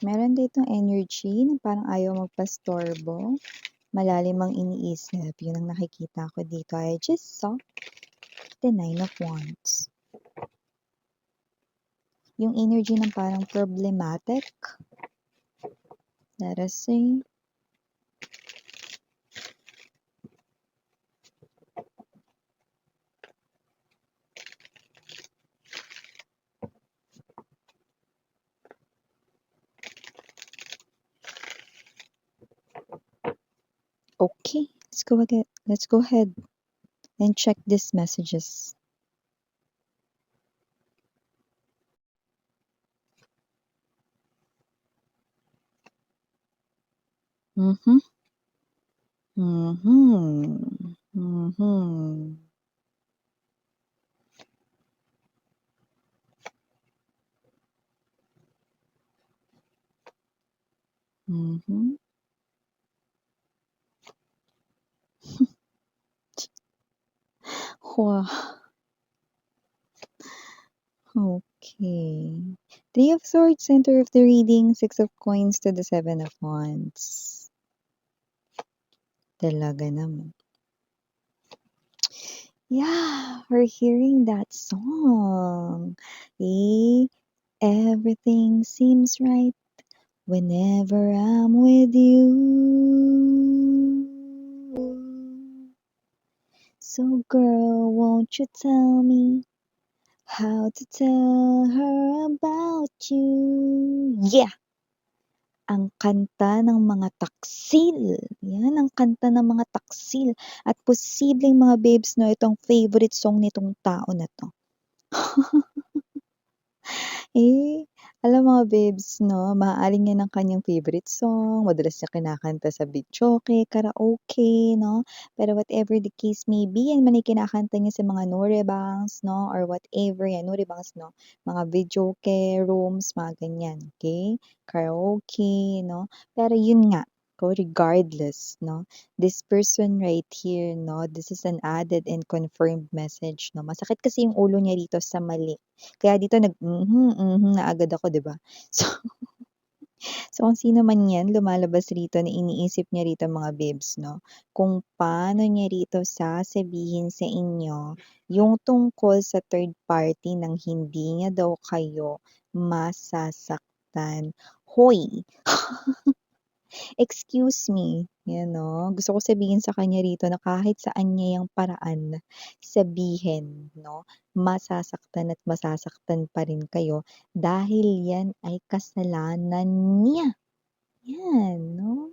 Meron ditong energy na parang ayaw magpastorbo, malalim ang iniisip, yun ang nakikita ko dito. I just saw the 9 of Wands. Yung energy ng parang problematic, let us see. Okay, let's go ahead and check these messages. Mm-hmm. Mm-hmm. Mm-hmm. Mm-hmm. Wow. Okay. Three of Swords, center of the reading, Six of Coins to the Seven of Wands. Talaga naman. Yeah, we're hearing that song. Eh, everything seems right whenever I'm with you. So girl, won't you tell me how to tell her about you? Yeah! Ang kanta ng mga taksil. Yan, ang kanta ng mga taksil. At posibleng mga babes, no, itong favorite song nitong tao na to. Eh, alam mga babes, no, maaaring yan ang kanyang favorite song, madalas niya kinakanta sa videoke, karaoke, no? Pero whatever the case may be, yan man ay kinakanta niya sa mga norebangs, no? Or whatever yan, norebangs, no? Mga videoke, rooms, mga ganyan, okay? Karaoke, no? Pero yun nga, regardless, no? This person right here, no? This is an added and confirmed message, no? Masakit kasi yung ulo niya dito sa mali. Kaya dito na agad ako, 'di ba? So so kung sino man 'yan lumalabas rito na iniisip niya rito mga babes 'no, kung paano niya rito sasabihin sa inyo yung tungkol sa third party ng hindi niya daw kayo masasaktan. Hoy! Excuse me, you know, gusto ko sabihin sa kanya rito na kahit saan niya yang paraan sabihin 'no, masasaktan pa rin kayo dahil yan ay kasalanan niya. Yan 'no.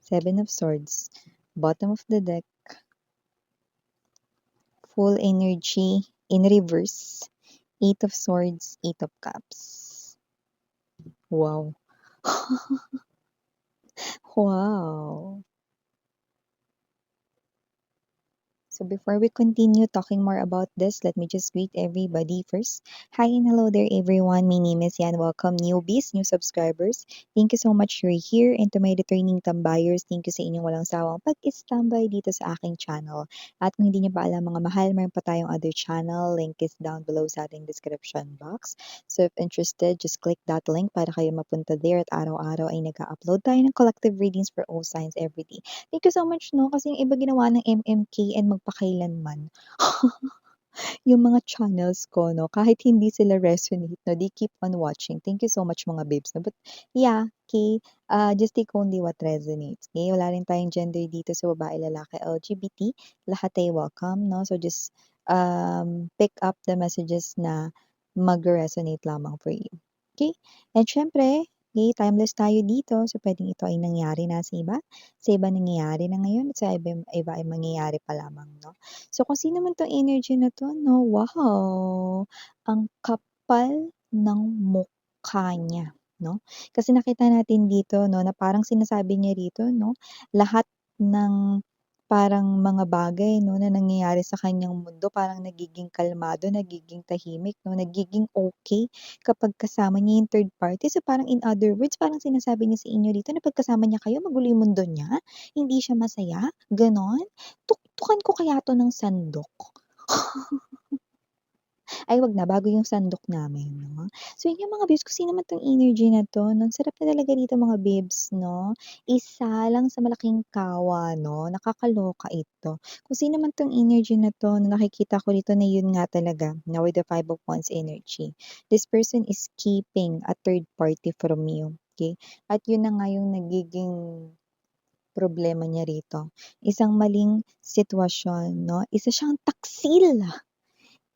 Seven of Swords, bottom of the deck, full energy in reverse, Eight of Swords, Eight of Cups. Wow. Wow. So before we continue talking more about this, let me just greet everybody first. Hi and hello there everyone. My name is Yan. Welcome newbies, new subscribers. Thank you so much you're here. And to my returning tambayers, thank you sa inyong walang sawang pag-istambay dito sa aking channel. At kung hindi niyo pa alam mga mahal, mayroon pa tayong other channel. Link is down below sa ating description box. So if interested, just click that link para kayo mapunta there at araw-araw ay nag-upload tayo ng collective readings for all signs every day. Thank you so much 'no, kasi yung iba ginawa ng MMK and magpakailanman. Yung mga channels ko 'no, kahit hindi sila resonate 'no, they keep on watching. Thank you so much mga babes 'no. But yeah, okay, just take only what resonates, okay? Wala rin tayong gender dito sa babae, lalaki, LGBT, lahat ay welcome 'no. So just, pick up the messages na magre-resonate lamang for you, okay? And siyempre, okay, timeless tayo dito. So puwedeng ito ay nangyari na sa iba nangyayari na ngayon at sa iba ay mangyayari pa lamang 'no. So kung sino man 'tong energy na 'to 'no, wow! Ang kapal ng mukha niya 'no. Kasi nakita natin dito 'no, na parang sinasabi niya rito 'no, lahat ng parang mga bagay 'no, na nangyayari sa kanyang mundo parang nagiging kalmado, nagiging tahimik 'no, nagiging okey kapag kasama niya yung third party. So parang in other words, parang sinasabi niya sa inyo dito na 'pag kasama niya kayo magulo yung mundo niya, hindi siya masaya, gano'n? Tuktukan ko kaya 'to ng sandok. Ay, wag na, bago yung sandok namin 'no. So yun yung mga babes, kung sino man 'tong energy na 'to 'no, ang sarap na talaga dito mga babes 'no. Isa lang sa malaking kawa 'no, nakakaloka ito. Kung sino man 'tong energy na 'to na nakikita ko dito na yun nga talaga na with the Five of Wands energy. This person is keeping a third party from you, okey? At yun na nga yung nagiging problema niya rito. Isang maling sitwasyon 'no, isa siyang taksil.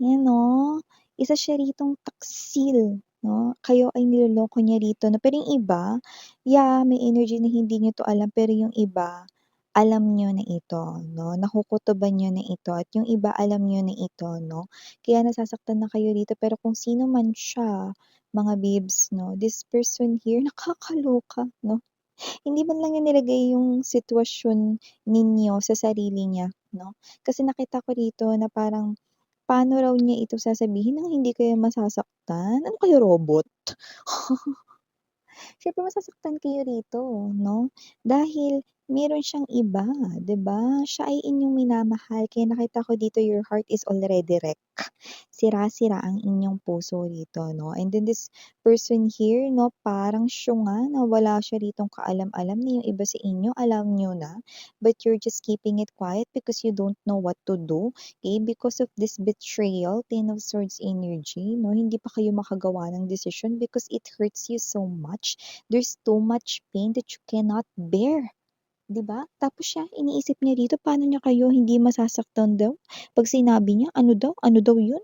Yan 'no, isa siya ritong taksil 'no, kayo ay niloloko niya rito 'no, pero yung iba, yeah, may energy na hindi niyo 'to alam, pero yung iba, alam niyo na ito 'no, nakukutuban niyo na ito at yung iba alam niyo na ito 'no, kaya nasasaktan na kayo rito. Pero kung sino man siya, mga babes 'no, this person here nakakaloka 'no, hindi man lang niya nilagay yung sitwasyon ninyo sa sarili niya 'no, kasi nakita ko rito na parang paano raw niya ito sasabihin ng hindi kayo masasaktan? Ano kayo, robot? Siyempre masasaktan kayo rito 'no, dahil meron siyang iba, 'di ba? Siya ay inyong minamahal kaya nakita ko dito your heart is already wreck. Sira-sira ang inyong puso rito 'no, and then this person here 'no, parang siya nga na wala siya ritong kaalam-alam na yung iba sa inyo alam niyo na, but you're just keeping it quiet because you don't know what to do, okay? Because of this betrayal, Ten of Swords energy 'no, hindi pa kayo makagawa ng desisyon because it hurts you so much. There's too much pain that you cannot bear, 'di ba? Tapos siya iniisip niya dito paano niya kayo hindi masasaktan daw 'pag sinabi niya ano daw 'yun?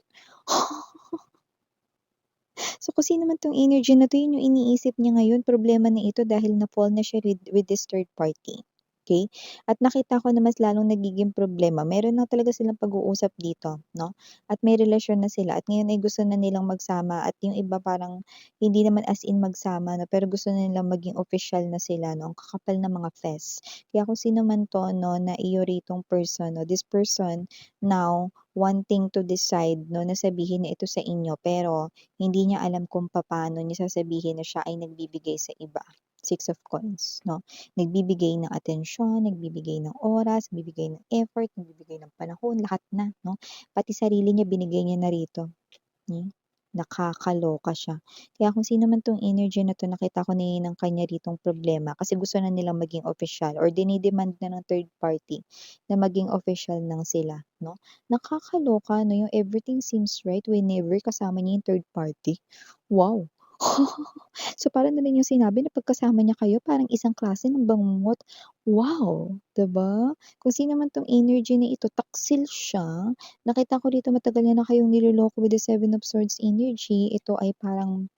So, kung sino man 'tong energy na 'to, yun yung iniisip niya ngayon, problema na ito dahil na-fall na siya with this third party, okey? At nakita ko na mas lalong nagiging problema, meron na talaga silang pag-uusap dito 'no, at may relasyon na sila at ngayon ay gusto na nilang magsama at yung iba parang hindi naman as in magsama 'no, pero gusto na nilang maging opisyal na sila 'no, ang kakapal ng mga fess. Kaya kung sino man 'to 'no, na iyo ritong person 'no, this person now wanting to decide 'no, na sabihin na ito sa inyo pero hindi niya alam kung papaano niya sasabihin na siya ay nagbibigay sa iba. Six of Coins 'no, nagbibigay ng atensyon, nagbibigay ng oras, nagbibigay ng effort, nagbibigay ng panahon, lahat na 'no, pati sarili niya binigay niya na rito. Hmm, nakakaloka siya. Kaya kung sino man 'tong energy na 'to nakita ko na 'yan ang kanya ritong problema kasi gusto na nilang maging opisyal or dinidemand na ng third party na maging opisyal ng sila 'no. Nakakaloka 'no, yung everything seems right whenever kasama niya yung third party. Wow! So, parang na rin yung sinabi na pagkasama niya kayo parang isang klase ng bangungot. Wow! 'Di ba? Kung sino man 'tong energy na ito taksil siya. Nakita ko dito matagal niyo na kayong niloloko with the Seven of Swords energy. Ito ay parang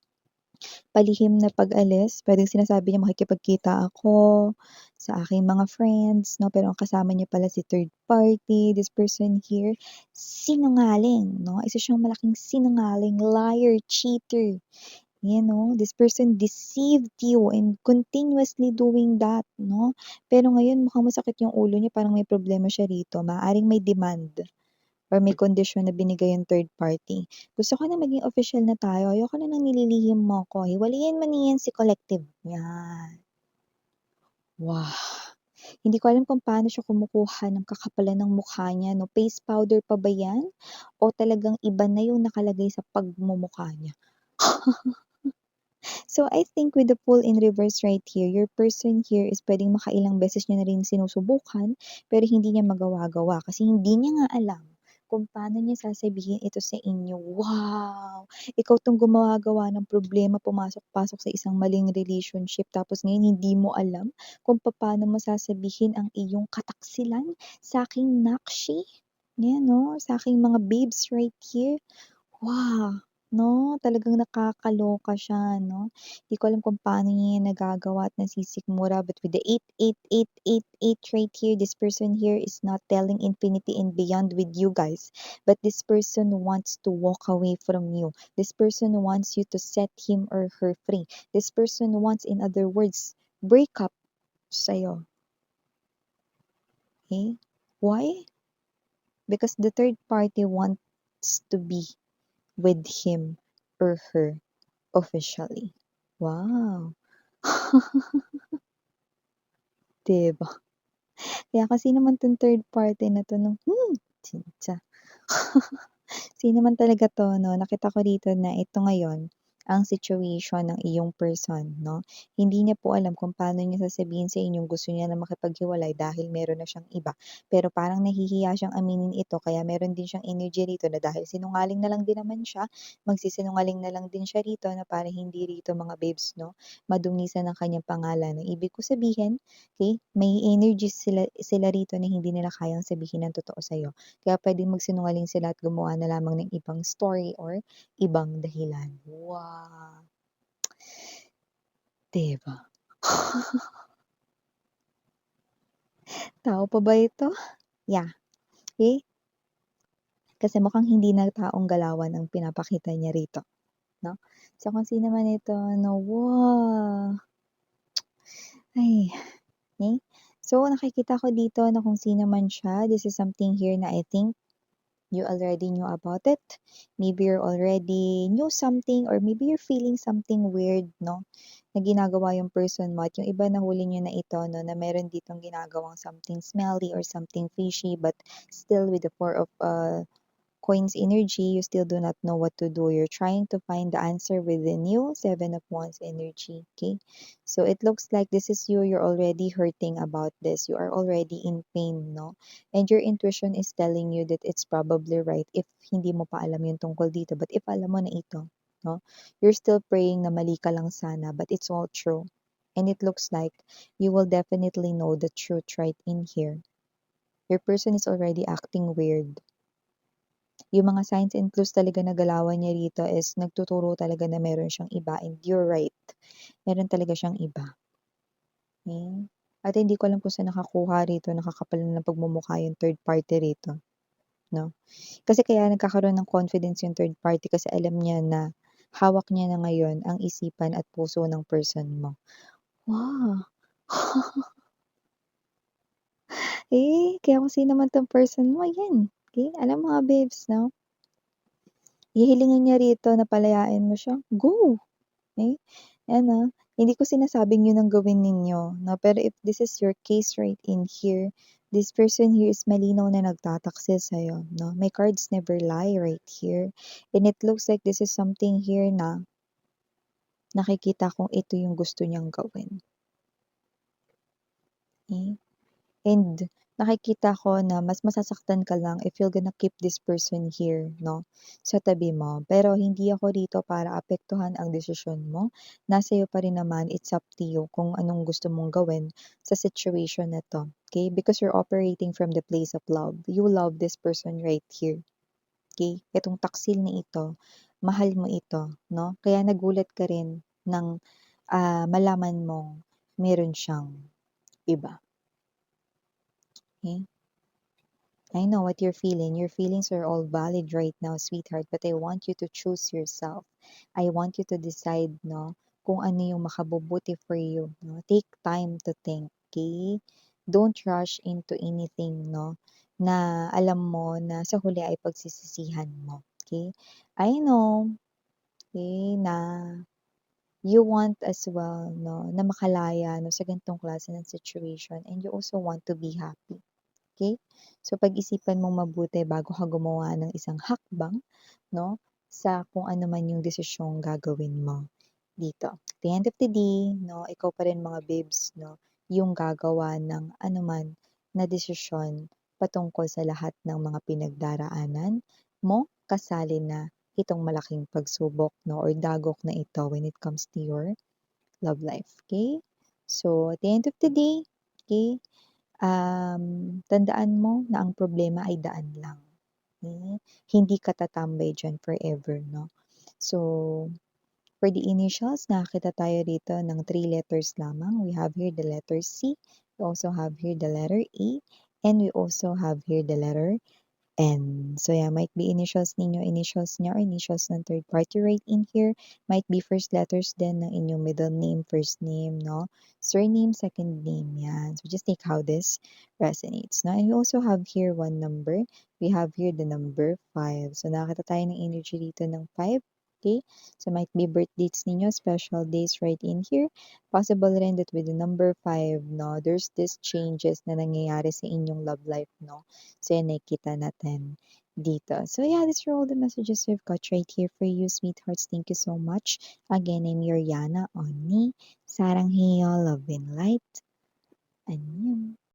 palihim na pag-alis. Puwedeng sinasabi niya makikipagkita ako sa aking mga friends 'no, pero ang kasama niya pala si third party. This person here, sinungaling 'no, isa siyang malaking sinungaling, liar, cheater. Yan 'no, this person deceived you and continuously doing that 'no. Pero ngayon mukhang masakit yung ulo niya, parang may problema siya rito. Maaaring may demand or may kondisyon na binigay yung third party. Gusto ko na maging official na tayo, ayoko na ng nililihim mo ko, hiwalayan mo na yan si collective, yan. Wah! Hindi ko alam kung paano siya kumukuha ng kakapalan ng mukha niya 'no, face powder pa ba yan o talagang iba na yung nakalagay sa pagmumukha niya. So, I think with the Fool in reverse right here, your person here is puwedeng makailang beses niya na rin sinusubukan, pero hindi niya magawa-gawa kasi hindi niya nga alam kung paano niya sasabihin ito sa inyo. Wow! Ikaw 'tong gumawa-gawa ng problema, pumasok-pasok sa isang maling relationship tapos ngayon hindi mo alam kung papaano mo sasabihin ang iyong kataksilan sa aking nakshi. 'Yan 'no, sa aking mga babes right here. Wow! 'No, talagang nakakaloka siya 'no. Di ko alam kung paano niya yan nagagawa at nasisikmura, but with the 88888 right here, this person here is not telling infinity and beyond with you guys, but this person wants to walk away from you. This person wants you to set him or her free. This person wants, in other words, break up sa'yo, okay? Why? Because the third party wants to be with him or her officially. Wow! 'Di ba? Kaya kasi naman 'tong third party na 'to 'no, tsinsa. Sino man talaga 'to 'no, nakita ko dito na ito ngayon ang situation ng iyong person 'no. Hindi niya po alam kung paano niya sasabihin sa inyong gusto niya na makipaghiwalay dahil meron na siyang iba. Pero parang nahihiya siyang aminin ito kaya meron din siyang energy rito na dahil sinungaling na lang din naman siya, magsisinungaling na lang din siya rito na para hindi rito mga babes 'no, madungisan ang kanyang pangalan. Ang ibig ko sabihin, okey, may energies sila sila rito na hindi nila kayang sabihin ng totoo sa'yo. Kaya puwedeng magsinungaling sila at gumawa na lamang ng ibang story or ibang dahilan. Wow! 'Di ba? Tao pa ba ito? Yeah, okey. Kasi mukhang hindi na taong galawan ang pinapakita niya rito, 'no? So, kung sino man ito 'no, wow! Ay, okey. So, nakikita ko dito na kung sino man siya, this is something here na I think you already knew about it. Maybe you're already knew something or maybe you're feeling something weird 'no, na ginagawa yung person mo at yung iba nahuli niyo na ito 'no, na meron ditong ginagawang something smelly or something fishy but still with the four of, coins energy, you still do not know what to do. You're trying to find the answer within you, Seven of Wands energy, okay? So it looks like this is you, you're already hurting about this. You are already in pain, no? And your intuition is telling you that it's probably right if hindi mo pa alam yung tungkol dito. But if alam mo na ito, no? You're still praying na mali ka lang sana, but it's all true. And it looks like you will definitely know the truth right in here. Your person is already acting weird. Yung mga signs and clues talaga na galawan niya rito is nagtuturo talaga na meron siyang iba and you're right, meron talaga siyang iba, okey? At hindi ko alam kung saan nakakuha rito, nakakapal na ng pagmumukha yung third party rito, 'no? Kasi kaya nagkakaroon ng confidence yung third party kasi alam niya na hawak niya na ngayon ang isipan at puso ng person mo. Wow! Kaya kung sino man 'tong person mo, yan, okey? Alam mo mga babes 'no, hihilingin niya rito na palayain mo siya, go! Eh, ano, hindi ko sinasabing yun ang gawin ninyo 'no, pero if this is your case right in here, this person here is malinaw na nagtataksil sa'yo 'no. My cards never lie right here, and it looks like this is something here na nakikita kong ito yung gusto niyang gawin, eh. And nakikita ko na mas masasaktan ka lang if you're gonna keep this person here 'no, sa tabi mo. Pero hindi ako dito para apektuhan ang desisyon mo. Nasa iyo pa rin naman, it's up to you kung anong gusto mong gawin sa situation na 'to, okey? Because you're operating from the place of love. You love this person right here, okey? Itong taksil na ito, mahal mo ito 'no, kaya nagulat ka rin ng, malaman mong meron siyang iba, okey? I know what you're feeling. Your feelings are all valid right now, sweetheart, but I want you to choose yourself. I want you to decide, no, kung ano yung makabubuti for you, no? Take time to think, okay? Don't rush into anything, no, na alam mo na sa huli ay pagsisisihan mo, okay? I know, okay, na you want as well, no, na makalaya, no, sa ganitong klase ng situation and you also want to be happy. Okay. So pag-isipan mong mabuti bago ka gumawa ng isang hakbang 'no, sa kung ano man yung desisyong gagawin mo dito. At the end of the day 'no, ikaw pa rin mga babes 'no, yung gagawa ng anuman na desisyon patungkol sa lahat ng mga pinagdaraanan mo, kasali na itong malaking pagsubok 'no or dagok na ito when it comes to your love life, okay. So at the end of the day, okay. Tandaan mo na ang problema ay daan lang, hmm, hindi ka tatambay diyan forever 'no. So, for the initials nakakita tayo dito ng 3 letters lamang. We have here the letter C, we also have here the letter A, and we also have here the letter N. So yeah, might be initials ninyo, initials niya or initials ng third party right in here. Might be first letters din ng inyong middle name, first name, no? Surname, second name, yan. So just take how this resonates, no? And we also have here one number. We have here the number 5. So nakakita tayo ng energy dito ng 5. Okay? So might be birth dates ninyo, special days right in here. Possible rin that with the number 5, no, there's this changes na nangyayari sa inyong love life, no? So yan nakikita natin. dito. So yeah, these are all the messages we've got right here for you, sweethearts. Thank you so much. Again, I'm your Yana Onni. Sarang Heyo, love and light. And